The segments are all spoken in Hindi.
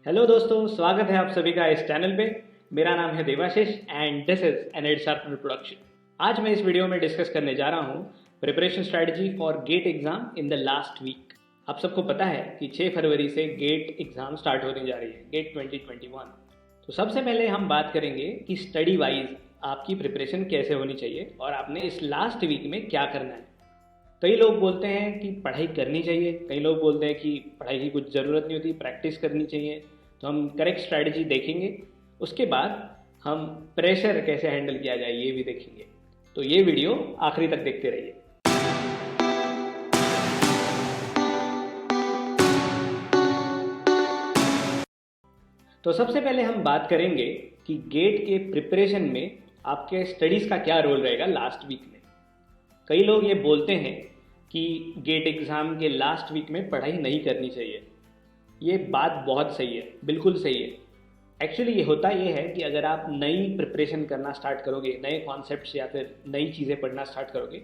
हेलो दोस्तों, स्वागत है आप सभी का इस चैनल पे। मेरा नाम है Devashish and this is an Ed Sharpener production. आज मैं इस वीडियो में डिस्कस करने जा रहा हूँ preparation strategy for GATE exam in the last week. आप सबको पता है कि 6 फरवरी से गेट एग्जाम स्टार्ट होने जा रही है, गेट 2021। तो सबसे पहले हम बात करेंगे कि स्टडी वाइज आपकी प्रिपरेशन कैसे होनी चाहिए और आपने इस लास्ट वीक में क्या करना है। कई लोग बोलते हैं कि पढ़ाई करनी चाहिए, कई लोग बोलते हैं कि पढ़ाई की कुछ ज़रूरत नहीं होती, प्रैक्टिस करनी चाहिए। तो हम करेक्ट स्ट्रैटेजी देखेंगे। उसके बाद हम प्रेशर कैसे हैंडल किया जाए ये भी देखेंगे। तो ये वीडियो आखिरी तक देखते रहिए। तो सबसे पहले हम बात करेंगे कि गेट के प्रिपरेशन में आपके स्टडीज़ का क्या रोल रहेगा लास्ट वीक में। कई लोग ये बोलते हैं कि गेट एग्ज़ाम के लास्ट वीक में पढ़ाई नहीं करनी चाहिए। ये बात बहुत सही है, बिल्कुल सही है। एक्चुअली ये होता ये है कि अगर आप नई प्रिपरेशन करना स्टार्ट करोगे, नए कॉन्सेप्ट्स या फिर नई चीज़ें पढ़ना स्टार्ट करोगे,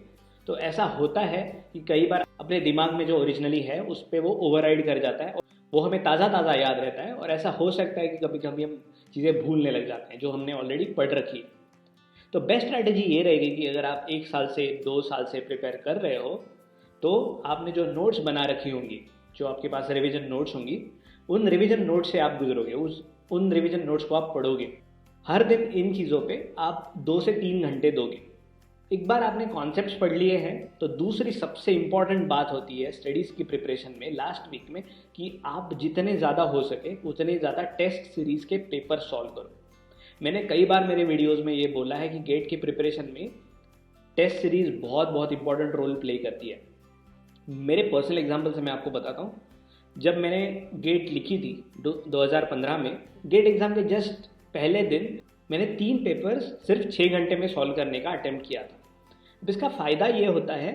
तो ऐसा होता है कि कई बार अपने दिमाग में जो ओरिजिनली है उस पर वो ओवरराइड कर जाता है और वो हमें ताज़ा ताज़ा याद रहता है। और ऐसा हो सकता है कि कभी कभी हम चीज़ें भूलने लग जाते हैं जो हमने ऑलरेडी पढ़ रखी है। तो बेस्ट स्ट्रैटेजी ये रहेगी कि अगर आप 1 साल से 2 साल से प्रिपेयर कर रहे हो तो आपने जो नोट्स बना रखी होंगी, जो आपके पास रिवीजन नोट्स होंगी, उन रिवीजन नोट्स से आप गुजरोगे, उन रिवीजन नोट्स को आप पढ़ोगे। हर दिन इन चीज़ों पे आप 2 से 3 घंटे दोगे। एक बार आपने कॉन्सेप्ट्स पढ़ लिए हैं तो दूसरी सबसे इंपॉर्टेंट बात होती है स्टडीज़ की प्रिपरेशन में लास्ट वीक में कि आप जितने ज़्यादा हो सके उतने ज़्यादा टेस्ट सीरीज़ के पेपर सॉल्व करो। मैंने कई बार मेरे वीडियोज़ में ये बोला है कि गेट की प्रिपरेशन में टेस्ट सीरीज़ बहुत बहुत इंपॉर्टेंट रोल प्ले करती है। मेरे पर्सनल एग्जांपल से मैं आपको बताता हूँ। जब मैंने गेट लिखी थी 2015 में, गेट एग्ज़ाम के जस्ट पहले दिन मैंने 3 पेपर्स सिर्फ 6 घंटे में सॉल्व करने का अटेम्प्ट किया था। अब इसका फ़ायदा ये होता है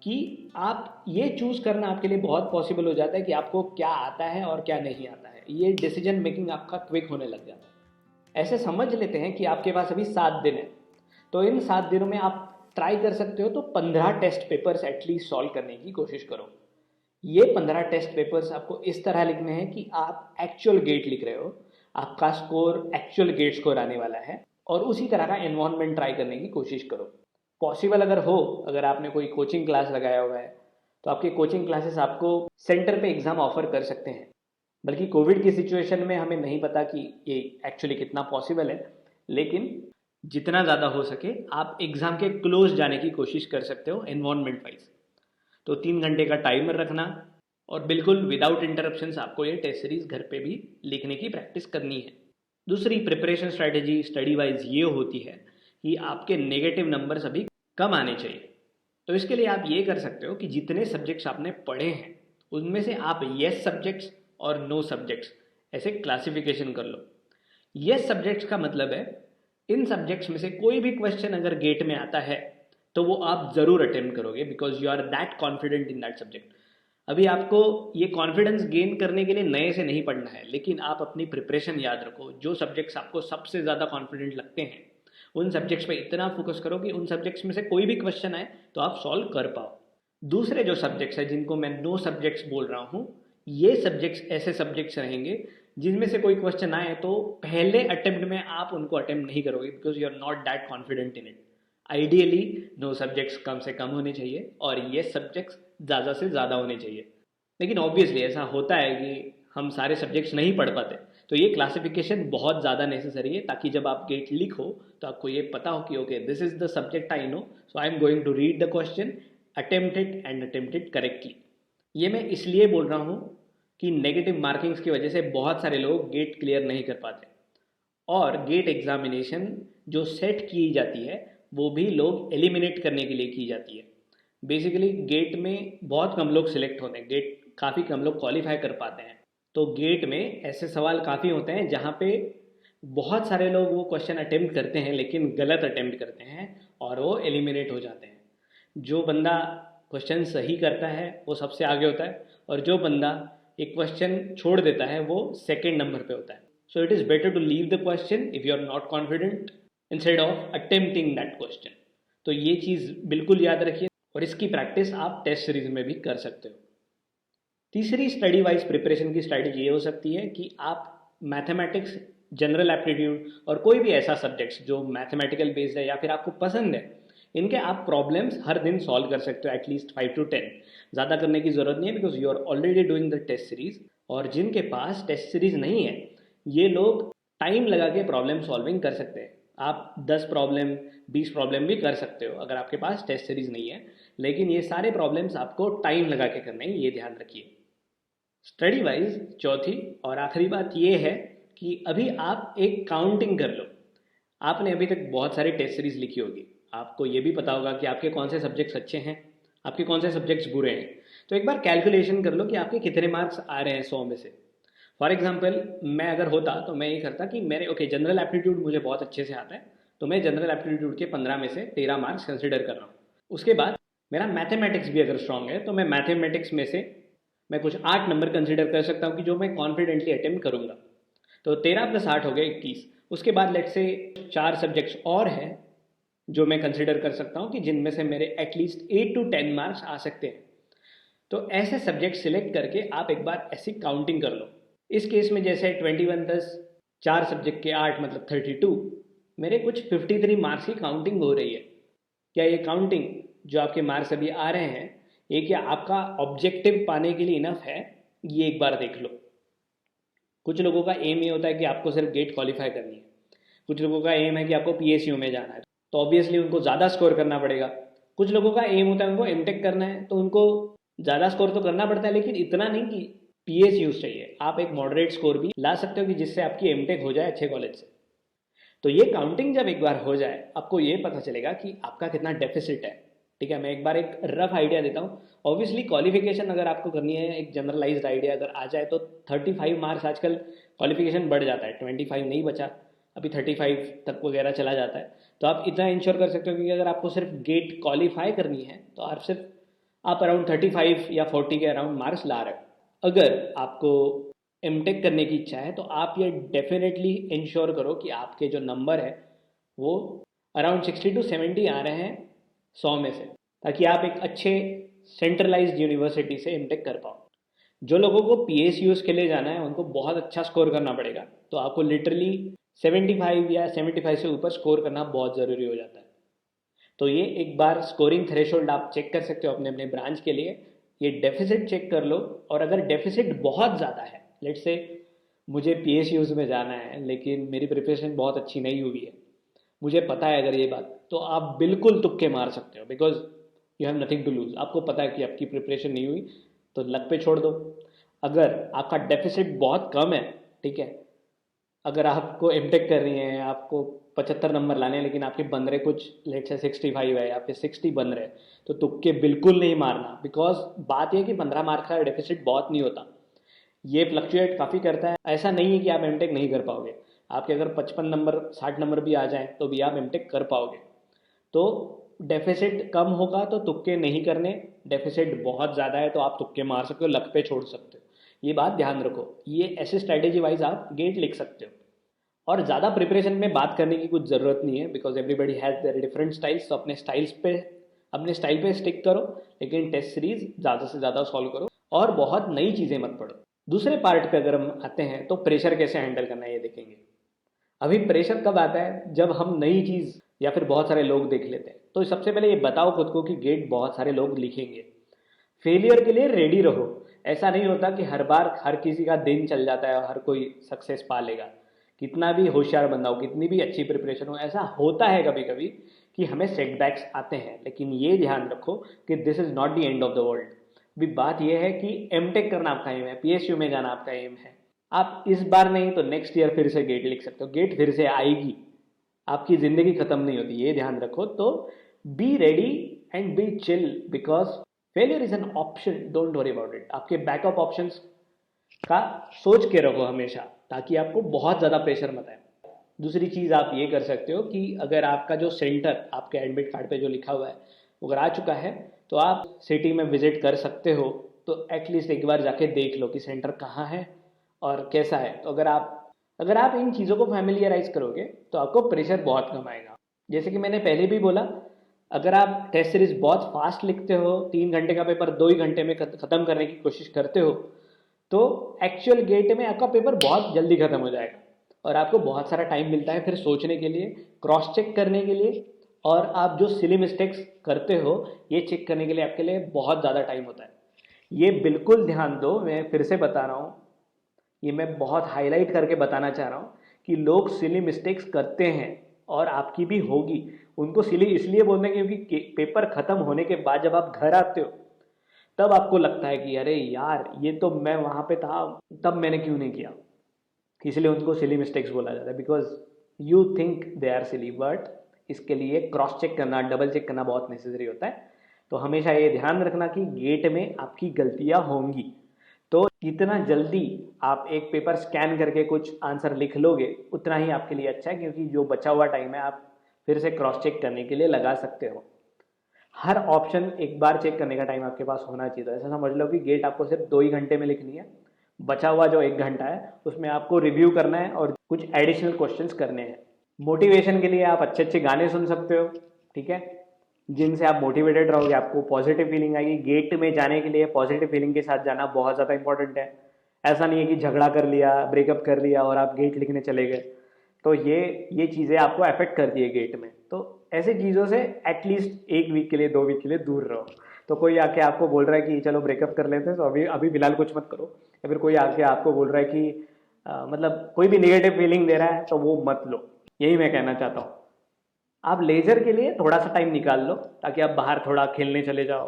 कि आप ये चूज़ करना आपके लिए बहुत पॉसिबल हो जाता है कि आपको क्या आता है और क्या नहीं आता है। ये डिसीजन मेकिंग आपका क्विक होने लग जाता है। ऐसे समझ लेते हैं कि आपके पास अभी 7 दिन है, तो इन 7 दिनों में आप ट्राई कर सकते हो तो 15 टेस्ट पेपर्स एटलीस्ट सॉल्व करने की कोशिश करो। ये 15 टेस्ट पेपर्स आपको इस तरह लिखने हैं कि आप एक्चुअल गेट लिख रहे हो, आपका स्कोर एक्चुअल गेट स्कोर आने वाला है, और उसी तरह का एनवायरनमेंट ट्राई करने की कोशिश करो। पॉसिबल अगर हो, अगर आपने कोई कोचिंग क्लास लगाया हुआ है तो आपके कोचिंग क्लासेस आपको सेंटर पे एग्ज़ाम ऑफर कर सकते हैं। बल्कि कोविड की सिचुएशन में हमें नहीं पता कि ये एक्चुअली कितना पॉसिबल है, लेकिन जितना ज़्यादा हो सके आप एग्ज़ाम के क्लोज जाने की कोशिश कर सकते हो एनवायरनमेंट वाइज। तो 3 घंटे का टाइमर रखना और बिल्कुल विदाउट इंटरप्शंस आपको ये टेस्ट सीरीज घर पे भी लिखने की प्रैक्टिस करनी है। दूसरी प्रिपरेशन स्ट्रैटेजी स्टडी वाइज ये होती है कि आपके नेगेटिव नंबर्स अभी कम आने चाहिए। तो इसके लिए आप ये कर सकते हो कि जितने सब्जेक्ट्स आपने पढ़े हैं उनमें से आप येस सब्जेक्ट्स और नो सब्जेक्ट्स ऐसे क्लासिफिकेशन कर लो। येस सब्जेक्ट्स का मतलब है इन सब्जेक्ट्स में से कोई भी क्वेश्चन अगर गेट में आता है तो वो आप ज़रूर अटेम्प्ट करोगे because you are that confident in that subject. अभी आपको ये कॉन्फिडेंस गेन करने के लिए नए से नहीं पढ़ना है, लेकिन आप अपनी प्रिपरेशन याद रखो। जो सब्जेक्ट्स आपको सबसे ज़्यादा कॉन्फिडेंट लगते हैं उन सब्जेक्ट्स पे इतना फोकस करो कि उन सब्जेक्ट्स में से कोई भी क्वेश्चन आए तो आप सॉल्व कर पाओ। दूसरे जो सब्जेक्ट्स हैं जिनको मैं नो सब्जेक्ट्स बोल रहा हूँ, ये सब्जेक्ट्स ऐसे सब्जेक्ट्स रहेंगे जिनमें से कोई क्वेश्चन आए तो पहले अटेम्प्ट में आप उनको अटेम्प्ट नहीं करोगे because you are not that confident in it. Ideally no subjects कम से कम होने चाहिए और ये सब्जेक्ट्स ज़्यादा से ज़्यादा होने चाहिए। लेकिन ऑब्वियसली ऐसा होता है कि हम सारे सब्जेक्ट्स नहीं पढ़ पाते, तो ये क्लासिफिकेशन बहुत ज़्यादा नेसेसरी है ताकि जब आप गेट लिखो तो आपको ये पता हो कि okay this is the subject I know, so I am going to read the question, attempt it and attempt it correctly. ये मैं इसलिए बोल रहा हूँ कि नेगेटिव मार्किंग्स की वजह से बहुत सारे लोग गेट क्लियर नहीं कर पाते और गेट एग्जामिनेशन जो सेट की जाती है वो भी लोग एलिमिनेट करने के लिए की जाती है। बेसिकली गेट में बहुत कम लोग सिलेक्ट होते हैं, गेट काफ़ी कम लोग क्वालिफाई कर पाते हैं। तो गेट में ऐसे सवाल काफ़ी होते हैं जहाँ पे बहुत सारे लोग वो क्वेश्चन अटेम्प्ट करते हैं लेकिन गलत अटेम्प्ट करते हैं और वो एलिमिनेट हो जाते हैं। जो बंदा क्वेश्चन सही करता है वो सबसे आगे होता है और जो बंदा एक क्वेश्चन छोड़ देता है वो सेकेंड नंबर पे होता है। So it is better to leave the question if you are not confident instead of attempting that question. तो ये चीज़ बिल्कुल याद रखिए और इसकी प्रैक्टिस आप टेस्ट सीरीज में भी कर सकते हो। तीसरी स्टडी वाइज प्रिपरेशन की स्ट्रैटेजी ये हो सकती है कि आप मैथमेटिक्स, जनरल एप्टीट्यूड और कोई भी ऐसा सब्जेक्ट्स जो मैथमेटिकल बेस्ड है या फिर आपको पसंद है, इनके आप प्रॉब्लम्स हर दिन सॉल्व कर सकते हो एटलीस्ट 5 to 10। ज़्यादा करने की ज़रूरत नहीं है because you are already doing the test series. और जिनके पास टेस्ट सीरीज नहीं है, ये लोग टाइम लगा के प्रॉब्लम सॉल्विंग कर सकते हैं। आप 10 प्रॉब्लम 20 प्रॉब्लम भी कर सकते हो अगर आपके पास टेस्ट सीरीज नहीं है, लेकिन ये सारे प्रॉब्लम्स आपको टाइम लगा के करने हैं, ये ध्यान रखिए। स्टडी वाइज चौथी और आखिरी बात ये है कि अभी आप एक काउंटिंग कर लो। आपने अभी तक बहुत सारी टेस्ट सीरीज लिखी होगी, आपको ये भी पता होगा कि आपके कौन से सब्जेक्ट्स अच्छे हैं, आपके कौन से सब्जेक्ट्स बुरे हैं। तो एक बार कैलकुलेशन कर लो कि आपके कितने मार्क्स आ रहे हैं 100 में से। फॉर एग्जाम्पल मैं अगर होता तो मैं ये करता कि मेरे जनरल एप्टीट्यूड मुझे बहुत अच्छे से आता है, तो मैं जनरल एप्टीट्यूड के 15 में से 13 मार्क्स कंसिडर कर रहा हूँ। उसके बाद मेरा मैथमेटिक्स भी अगर स्ट्रांग है तो मैं मैथमेटिक्स में से मैं कुछ 8 नंबर कंसिडर कर सकता हूँ कि जो मैं कॉन्फिडेंटली अटेम्प्ट करूँगा। तो 13 + 8 हो गए 21। उसके बाद लेट से 4 सब्जेक्ट्स और हैं जो मैं कंसिडर कर सकता हूँ कि जिनमें से मेरे एटलीस्ट 8 to 10 मार्क्स आ सकते हैं। तो ऐसे सब्जेक्ट सिलेक्ट करके आप एक बार ऐसी काउंटिंग कर लो। इस केस में जैसे 21 + 4 सब्जेक्ट के 8 मतलब 32, मेरे कुछ 53 मार्क्स की काउंटिंग हो रही है। क्या ये काउंटिंग जो आपके मार्क्स अभी आ रहे हैं, ये क्या आपका ऑब्जेक्टिव पाने के लिए इनफ है, ये एक बार देख लो। कुछ लोगों का एम ये होता है कि आपको सिर्फ गेट क्वालिफाई करनी है, कुछ लोगों का एम है कि आपको पीएसयू में जाना है, तो ऑब्वियसली उनको ज़्यादा स्कोर करना पड़ेगा। कुछ लोगों का एम होता है उनको एमटेक करना है, तो उनको ज़्यादा स्कोर तो करना पड़ता है, लेकिन इतना नहीं कि पीएसयू चाहिए। आप एक मॉडरेट स्कोर भी ला सकते हो कि जिससे आपकी एमटेक हो जाए अच्छे कॉलेज से। तो ये काउंटिंग जब एक बार हो जाए, आपको ये पता चलेगा कि आपका कितना डेफिसिट है। ठीक है, मैं एक बार एक रफ आइडिया देता हूँ। ऑब्वियसली क्वालिफिकेशन अगर आपको करनी है, एक जनरलाइज्ड आइडिया अगर आ जाए तो 35 मार्क्स, आजकल क्वालिफिकेशन बढ़ जाता है, 25 नहीं बचा, अभी 35 तक वगैरह चला जाता है। तो आप इतना इंश्योर कर सकते हो कि अगर आपको सिर्फ गेट क्वालिफाई करनी है तो आप अराउंड 35 या 40 के अराउंड मार्क्स ला रहे हो। अगर आपको एमटेक करने की इच्छा है तो आप ये डेफिनेटली इंश्योर करो कि आपके जो नंबर है वो अराउंड 60 to 70 आ रहे हैं 100 में से, ताकि आप एक अच्छे सेंट्रलाइज्ड यूनिवर्सिटी से एमटेक कर पाओ। जो लोगों को पीएसयूज के लिए जाना है उनको बहुत अच्छा स्कोर करना पड़ेगा, तो आपको लिटरली 75 या 75 से ऊपर स्कोर करना बहुत ज़रूरी हो जाता है। तो ये एक बार स्कोरिंग थ्रेशोल्ड आप चेक कर सकते हो अपने अपने ब्रांच के लिए। ये डेफिसिट चेक कर लो, और अगर डेफिसिट बहुत ज़्यादा है, लेट से मुझे पीएसयूज में जाना है लेकिन मेरी प्रिपरेशन बहुत अच्छी नहीं हुई है, मुझे पता है अगर ये बात, तो आप बिल्कुल तुक्के मार सकते हो because you have nothing to lose. आपको पता है कि आपकी प्रिपरेशन नहीं हुई तो लक पे छोड़ दो। अगर आपका डेफिसिट बहुत कम है, ठीक है, अगर आपको एमटेक करनी है, आपको 75 नंबर लाने हैं, लेकिन आपके बन रहे कुछ लेट से 65 है या फिर 60 बन रहे, तो तुक्के बिल्कुल नहीं मारना। बिकॉज बात यह कि 15 मार्क का डेफिसिट बहुत नहीं होता, ये फ्लक्चुएट काफ़ी करता है। ऐसा नहीं है कि आप एमटेक नहीं कर पाओगे, आपके अगर 55 नंबर 60 नंबर भी आ जाएं तो भी आप एमटेक कर पाओगे। तो डेफिसिट कम होगा तो तुक्के नहीं करने, डेफिसिट बहुत ज़्यादा है तो आप तुक्के मार सकते हो, लक पे छोड़ सकते हो। ये बात ध्यान रखो, ये ऐसे स्ट्रैटेजी वाइज आप गेट लिख सकते हो। और ज़्यादा प्रिपरेशन में बात करने की कुछ ज़रूरत नहीं है because everybody has their different styles. तो अपने स्टाइल पे स्टिक करो, लेकिन टेस्ट सीरीज ज़्यादा से ज़्यादा सॉल्व करो और बहुत नई चीज़ें मत पढ़ो। दूसरे पार्ट पे अगर हम आते हैं तो प्रेशर कैसे हैंडल करना है ये देखेंगे। अभी प्रेशर कब आता है, जब हम नई चीज़ या फिर बहुत सारे लोग देख लेते हैं। तो सबसे पहले ये बताओ खुद को कि गेट बहुत सारे लोग लिखेंगे, फेलियर के लिए रेडी रहो। ऐसा नहीं होता कि हर बार हर किसी का दिन चल जाता है और हर कोई सक्सेस पा लेगा। कितना भी होशियार बंदा हो, कितनी भी अच्छी प्रिपरेशन हो, ऐसा होता है कभी कभी कि हमें सेटबैक्स आते हैं। लेकिन ये ध्यान रखो कि this is not the end of the world. भी बात यह है कि एमटेक करना आपका एम है, पीएसयू में जाना आपका एम है, आप इस बार नहीं तो नेक्स्ट ईयर फिर से गेट लिख सकते हो। गेट फिर से आएगी, आपकी ज़िंदगी ख़त्म नहीं होती, ये ध्यान रखो। तो be ready and be chill because failure is an option, don't worry about it. आपके बैकअप ऑप्शंस का सोच के रखो हमेशा, ताकि आपको बहुत ज़्यादा प्रेशर मत आए। दूसरी चीज़ आप ये कर सकते हो कि अगर आपका जो सेंटर आपके एडमिट कार्ड पे जो लिखा हुआ है अगर आ चुका है तो आप सिटी में विजिट कर सकते हो। तो एटलीस्ट एक बार जाके देख लो कि सेंटर कहाँ है और कैसा है। तो अगर आप इन चीज़ों को फैमिलियराइज करोगे तो आपको प्रेशर बहुत कम आएगा। जैसे कि मैंने पहले भी बोला, अगर आप टेस्ट सीरीज बहुत फास्ट लिखते हो, 3 घंटे का पेपर 2 ही घंटे में ख़त्म करने की कोशिश करते हो, तो एक्चुअल गेट में आपका पेपर बहुत जल्दी खत्म हो जाएगा और आपको बहुत सारा टाइम मिलता है फिर सोचने के लिए, क्रॉस चेक करने के लिए, और आप जो सिली मिस्टेक्स करते हो ये चेक करने के लिए आपके लिए बहुत ज़्यादा टाइम होता है। ये बिल्कुल ध्यान दो, मैं फिर से बता रहा हूँ, ये मैं बहुत हाईलाइट करके बताना चाह रहा हूँ कि लोग सिली मिस्टेक्स करते हैं और आपकी भी होगी। उनको सिली इसलिए बोलते हैं क्योंकि पेपर खत्म होने के बाद जब आप घर आते हो तब आपको लगता है कि अरे यार ये तो मैं वहाँ पे था, तब मैंने क्यों नहीं किया। इसलिए उनको सिली मिस्टेक्स बोला जाता है, because you think they are silly, but इसके लिए क्रॉस चेक करना, डबल चेक करना बहुत नेसेसरी होता है। तो हमेशा ये ध्यान रखना कि गेट में आपकी गलतियां होंगी, तो जितना जल्दी आप एक पेपर स्कैन करके कुछ आंसर लिख लोगे उतना ही आपके लिए अच्छा है, क्योंकि जो बचा हुआ टाइम है आप फिर से क्रॉस चेक करने के लिए लगा सकते हो। हर ऑप्शन एक बार चेक करने का टाइम आपके पास होना चाहिए। तो ऐसा समझ लो कि गेट आपको सिर्फ 2 ही घंटे में लिखनी है, बचा हुआ जो 1 घंटा है उसमें आपको रिव्यू करना है और कुछ एडिशनल क्वेश्चंस करने हैं। मोटिवेशन के लिए आप अच्छे अच्छे गाने सुन सकते हो, ठीक है, जिनसे आप मोटिवेटेड रहोगे, आपको पॉजिटिव फीलिंग आएगी। गेट में जाने के लिए पॉजिटिव फीलिंग के साथ जाना बहुत ज़्यादा इंपॉर्टेंट है। ऐसा नहीं है कि झगड़ा कर लिया, ब्रेकअप कर लिया और आप गेट लिखने चले गए, तो ये चीज़ें आपको अफेक्ट करती है गेट में। तो ऐसी चीज़ों से एटलीस्ट 1 वीक के लिए, 2 वीक के लिए दूर रहो। तो कोई आके आपको बोल रहा है कि चलो ब्रेकअप कर लेते हैं, तो अभी अभी फिलहाल कुछ मत करो। या फिर कोई आके आपको बोल रहा है कि मतलब कोई भी नेगेटिव फीलिंग दे रहा है तो वो मत लो। यही मैं कहना चाहता हूँ। आप लेजर के लिए थोड़ा सा टाइम निकाल लो, ताकि आप बाहर थोड़ा खेलने चले जाओ,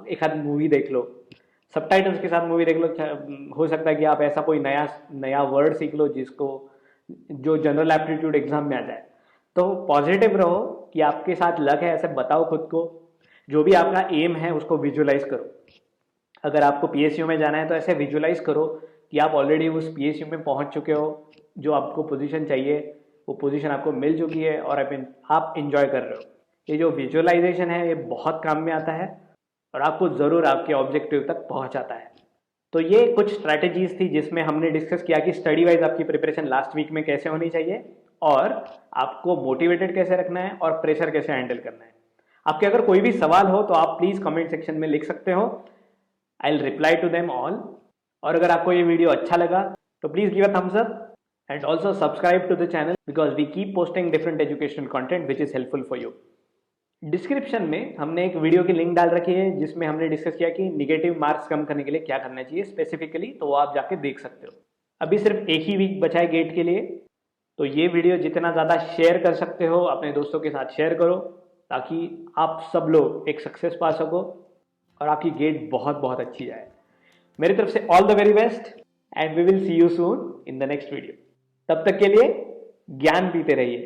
एक आध मूवी देख लो, सबटाइटल्स के साथ मूवी देख लो। हो सकता है कि आप ऐसा कोई नया नया वर्ड सीख लो जिसको जो जनरल एप्टीट्यूड एग्जाम में आ जाए। तो पॉजिटिव रहो कि आपके साथ लक है, ऐसे बताओ खुद को। जो भी आपका एम है उसको विजुलाइज करो। अगर आपको पीएसयू में जाना है तो ऐसे विजुलाइज करो कि आप ऑलरेडी उस पीएसयू में पहुंच चुके हो, जो आपको पोजीशन चाहिए वो पोजीशन आपको मिल चुकी है और आप इंजॉय कर रहे हो। ये जो विजुअलाइजेशन है ये बहुत काम में आता है और आपको ज़रूर आपके ऑब्जेक्टिव तक पहुंचाता है। तो ये कुछ स्ट्रैटेजीज थी जिसमें हमने डिस्कस किया कि स्टडी वाइज आपकी प्रिपरेशन लास्ट वीक में कैसे होनी चाहिए और आपको मोटिवेटेड कैसे रखना है और प्रेशर कैसे हैंडल करना है। आपके अगर कोई भी सवाल हो तो आप प्लीज़ कमेंट सेक्शन में लिख सकते हो, I will reply to them all. और अगर आपको ये वीडियो अच्छा लगा तो please give a thumbs up and also subscribe to the channel because we keep posting different educational content which is helpful for you. Description में हमने एक वीडियो की लिंक डाल रखी है जिसमें हमने डिस्कस किया कि निगेटिव मार्क्स कम करने के लिए क्या करना चाहिए स्पेसिफिकली, तो वो आप जाके देख सकते हो। अभी सिर्फ 1 ही वीक बचा है गेट के लिए, तो ये वीडियो जितना ज़्यादा शेयर कर सकते हो अपने दोस्तों के साथ शेयर करो, ताकि आप सब लोग एक सक्सेस पा सको और आपकी गेट बहुत बहुत अच्छी जाए। मेरी तरफ से all the very best and we will see you soon in the next video. तब तक के लिए ज्ञान पीते रहिए।